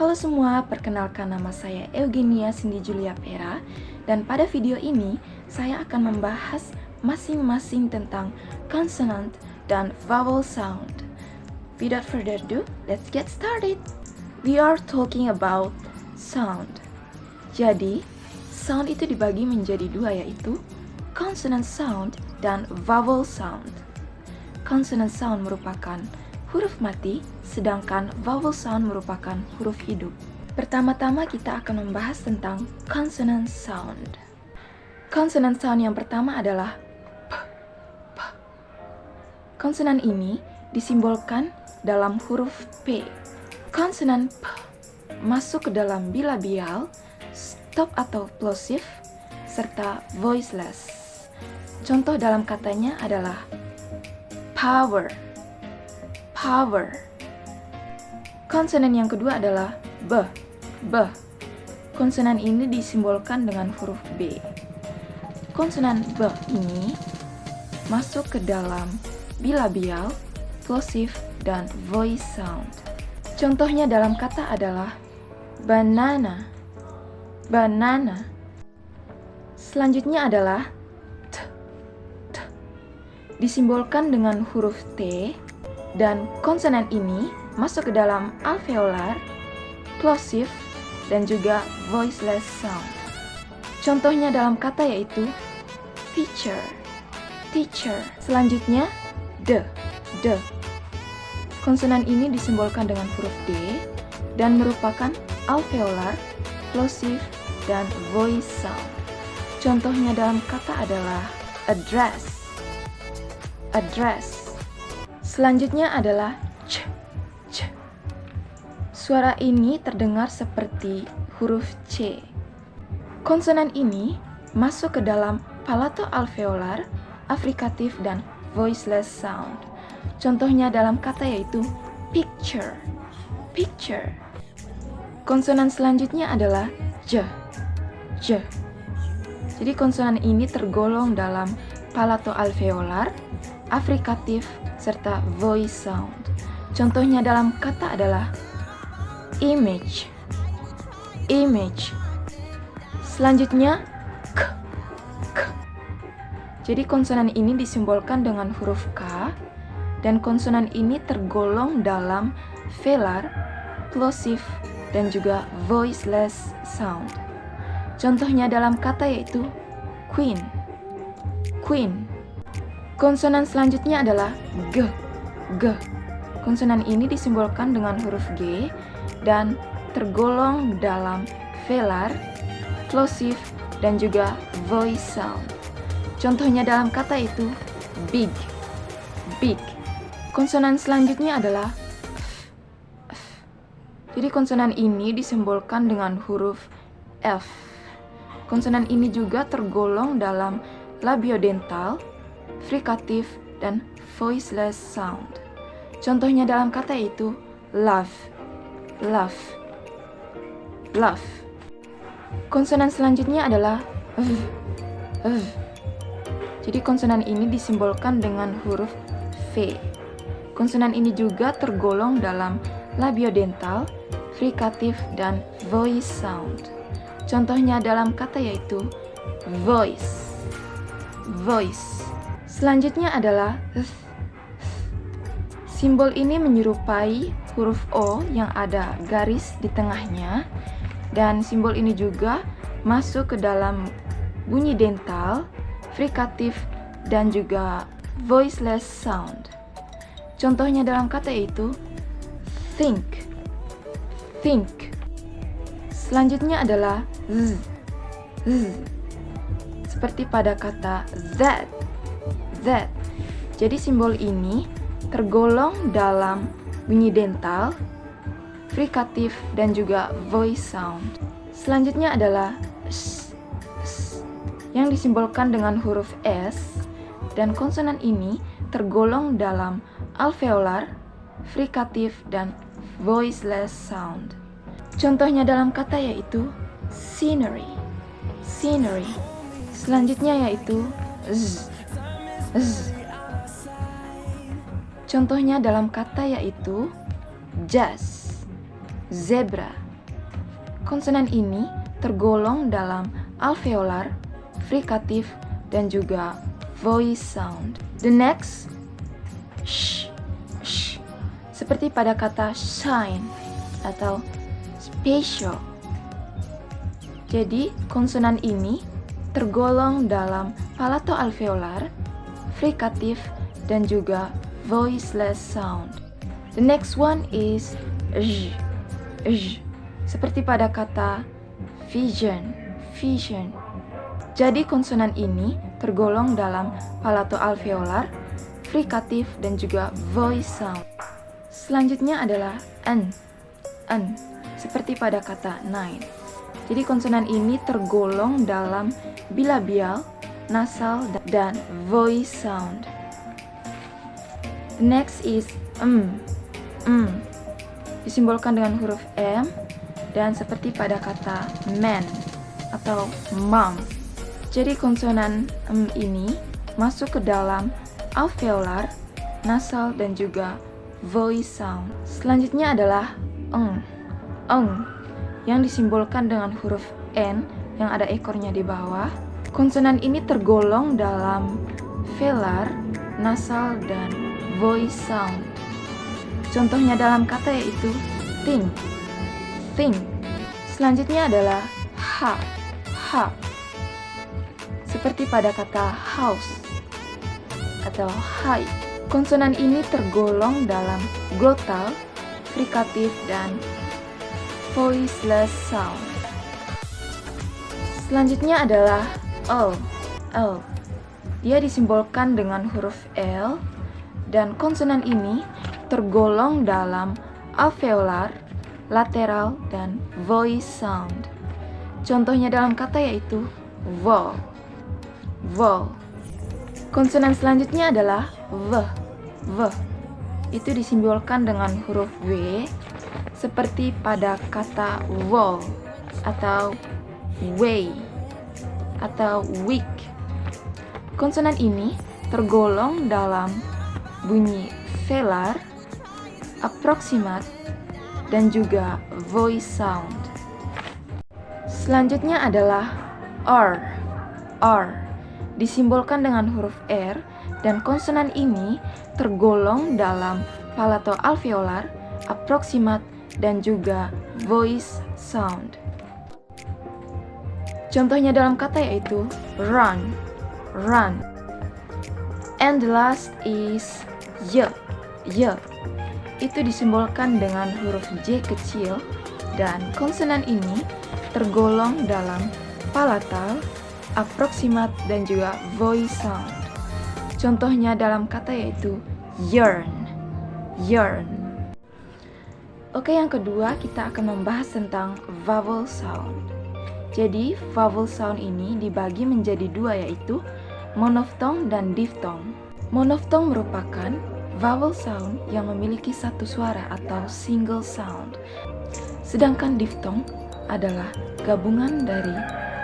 Halo semua, perkenalkan nama saya Eugenia Cindy Julia Pera, dan pada video ini saya akan membahas masing-masing tentang consonant dan vowel sound. Without further ado, let's get started. We are talking about sound. Jadi, sound itu dibagi menjadi dua, yaitu consonant sound dan vowel sound. Consonant sound merupakan huruf mati, sedangkan vowel sound merupakan huruf hidup. Pertama-tama kita akan membahas tentang consonant sound. Consonant sound yang pertama adalah p, p. Konsonan ini disimbolkan dalam huruf P. Konsonan P masuk ke dalam bilabial, stop atau plosive, serta voiceless. Contoh dalam katanya adalah power. Power. Konsonan yang kedua adalah B. B. Konsonan ini disimbolkan dengan huruf B. Konsonan B ini masuk ke dalam bilabial, plosive, dan voice sound. Contohnya dalam kata adalah banana. Banana. Selanjutnya adalah T. T. Disimbolkan dengan huruf T, dan konsonan ini masuk ke dalam alveolar, plosive, dan juga voiceless sound. Contohnya dalam kata yaitu teacher. Teacher. Selanjutnya D. D. Konsonan ini disimbolkan dengan huruf D dan merupakan alveolar, plosive, dan voice sound. Contohnya dalam kata adalah address. Address. Selanjutnya adalah C. C. Suara ini terdengar seperti huruf C. Konsonan ini masuk ke dalam palato alveolar, afrikatif, dan voiceless sound. Contohnya dalam kata yaitu picture. Picture. Konsonan selanjutnya adalah J. J. Jadi konsonan ini tergolong dalam palato alveolar, afrikatif, serta voice sound. Contohnya dalam kata adalah image. Image. Selanjutnya K. K. Jadi konsonan ini disimbolkan dengan huruf K, dan konsonan ini tergolong dalam velar, plosive, dan juga voiceless sound. Contohnya dalam kata yaitu queen. Queen. Konsonan selanjutnya adalah G. G. Konsonan ini disimbolkan dengan huruf G dan tergolong dalam velar, plosive, dan juga voice sound. Contohnya dalam kata itu big. Big. Konsonan selanjutnya adalah F. F. Jadi konsonan ini disimbolkan dengan huruf F. Konsonan ini juga tergolong dalam labiodental, frikatif, dan voiceless sound. Contohnya dalam kata itu love. Love. Love. Konsonan selanjutnya adalah V. V. Jadi konsonan ini disimbolkan dengan huruf V. Konsonan ini juga tergolong dalam labiodental, frikatif, dan voice sound. Contohnya dalam kata yaitu voice. Voice. Selanjutnya adalah th. Simbol ini menyerupai huruf O yang ada garis di tengahnya, dan simbol ini juga masuk ke dalam bunyi dental, frikatif, dan juga voiceless sound. Contohnya dalam kata yaitu think. Think. Selanjutnya adalah z. Z. Seperti pada kata that. That. Jadi simbol ini tergolong dalam bunyi dental, frikatif, dan juga voice sound. Selanjutnya adalah s. S. Yang disimbolkan dengan huruf S, dan konsonan ini tergolong dalam alveolar, frikatif, dan voiceless sound. Contohnya dalam kata yaitu scenery. Scenery. Selanjutnya yaitu z. Z. Contohnya dalam kata yaitu jazz, zebra. Konsonan ini tergolong dalam alveolar, frikatif, dan juga voice sound. The next, sh, sh, seperti pada kata shine atau special. Jadi, konsonan ini tergolong dalam palato alveolar, frikatif, dan juga voiceless sound. The next one is j, j, seperti pada kata vision, vision. Jadi konsonan ini tergolong dalam palato alveolar, frikatif, dan juga voice sound. Selanjutnya adalah n, seperti pada kata nine. Jadi konsonan ini tergolong dalam bilabial, nasal, dan voice sound. The next is disimbolkan dengan huruf M dan seperti pada kata man atau mom. Jadi konsonan ini masuk ke dalam alveolar, nasal, dan juga voice sound. Selanjutnya adalah yang disimbolkan dengan huruf N yang ada ekornya di bawah. Konsonan ini tergolong dalam velar, nasal, dan voice sound. Contohnya dalam kata yaitu think. Selanjutnya adalah ha. Seperti pada kata house atau high. Konsonan ini tergolong dalam glotal, frikatif, dan voiceless sound. Selanjutnya adalah L. Dia disimbolkan dengan huruf L dan konsonan ini tergolong dalam alveolar, lateral, dan voice sound. Contohnya dalam kata yaitu vowel. Konsonan selanjutnya adalah V. Itu disimbolkan dengan huruf W seperti pada kata wall atau way atau week. Konsonan ini tergolong dalam bunyi velar, approximate, dan juga voice sound. Selanjutnya adalah R. Disimbolkan dengan huruf R dan konsonan ini tergolong dalam palato alveolar, approximate, dan juga voice sound. Contohnya dalam kata yaitu run. And the last is Y. Itu disimbolkan dengan huruf J kecil dan konsonan ini tergolong dalam palatal, approximate, dan juga voice sound. Contohnya dalam kata yaitu yearn. Oke, yang kedua kita akan membahas tentang vowel sound. Jadi vowel sound ini dibagi menjadi dua yaitu monophthong dan diphthong. Monophthong merupakan vowel sound yang memiliki satu suara atau single sound. Sedangkan diphthong adalah gabungan dari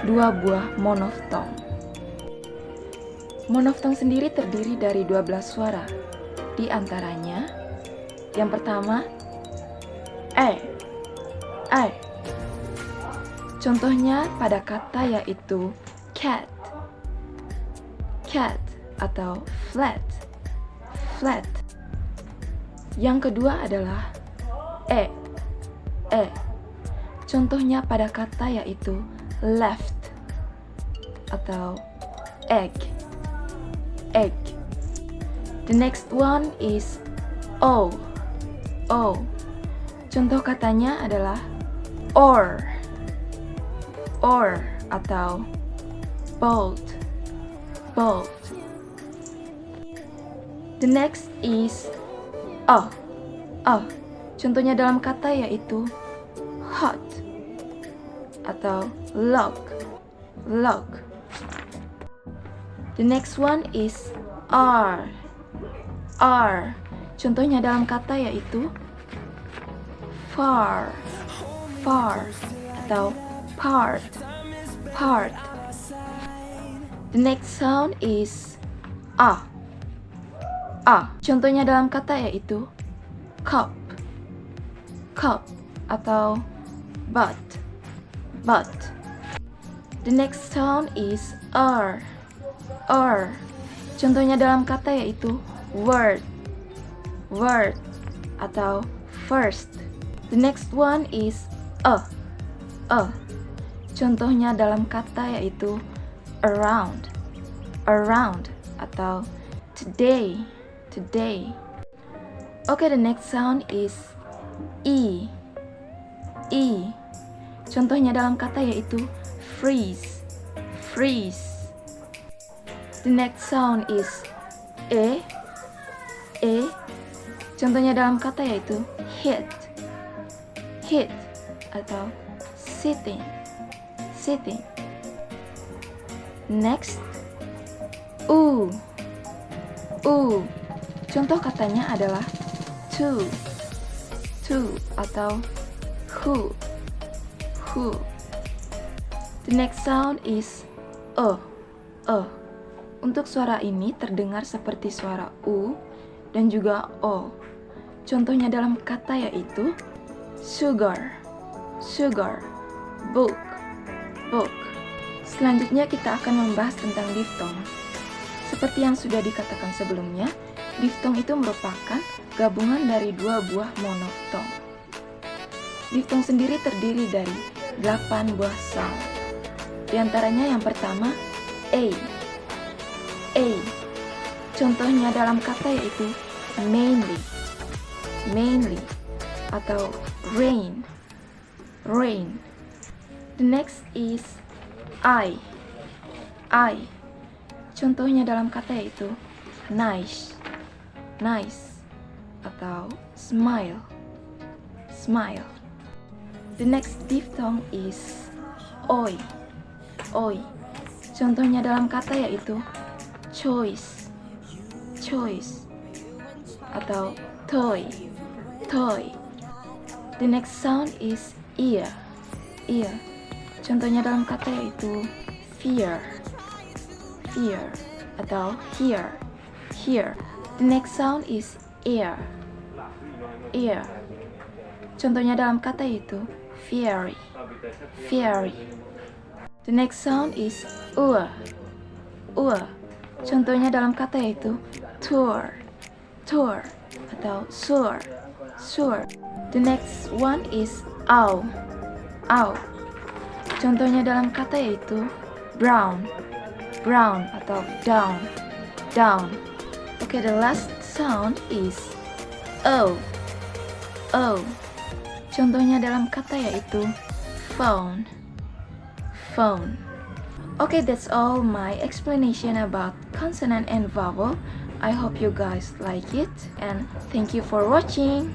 dua buah monophthong. Monophthong sendiri terdiri dari 12 suara. Di antaranya, yang pertama, e. Contohnya pada kata yaitu cat atau flat. Yang kedua adalah e. Contohnya pada kata yaitu left atau egg. The next one is o. Contoh katanya adalah or atau bolt. The next is Contohnya dalam kata yaitu hot atau log. The next one is R. Contohnya dalam kata yaitu far atau part. The next sound is A. Contohnya dalam kata yaitu cup atau butt. but. The next sound is R. Contohnya dalam kata yaitu word atau first. The next one is a. Contohnya dalam kata yaitu around atau today. Okay, the next sound is E. Contohnya dalam kata yaitu freeze. The next sound is E. Contohnya dalam kata yaitu hit atau sitting. Next, U. Contoh katanya adalah to atau who. The next sound is E. Untuk suara ini terdengar seperti suara U dan juga O. Contohnya dalam kata yaitu sugar, book. Selanjutnya kita akan membahas tentang diftong. Seperti yang sudah dikatakan sebelumnya, diftong itu merupakan gabungan dari dua buah monoftong. Diftong sendiri terdiri dari 8 buah sound. Di antaranya yang pertama, A. Contohnya dalam kata yaitu mainly atau rain. The next is I. Contohnya dalam kata yaitu nice atau smile. The next diphthong is oi. Contohnya dalam kata yaitu choice atau toy. The next sound is ear. Contohnya dalam kata yaitu fear atau here. The next sound is ear. Contohnya dalam kata yaitu fiery. The next sound is Contohnya dalam kata yaitu tour atau sure. The next one is ow. Contohnya dalam kata yaitu brown atau down. Okay, the last sound is O. Contohnya dalam kata yaitu phone. Okay, that's all my explanation about consonant and vowel. I hope you guys like it and thank you for watching.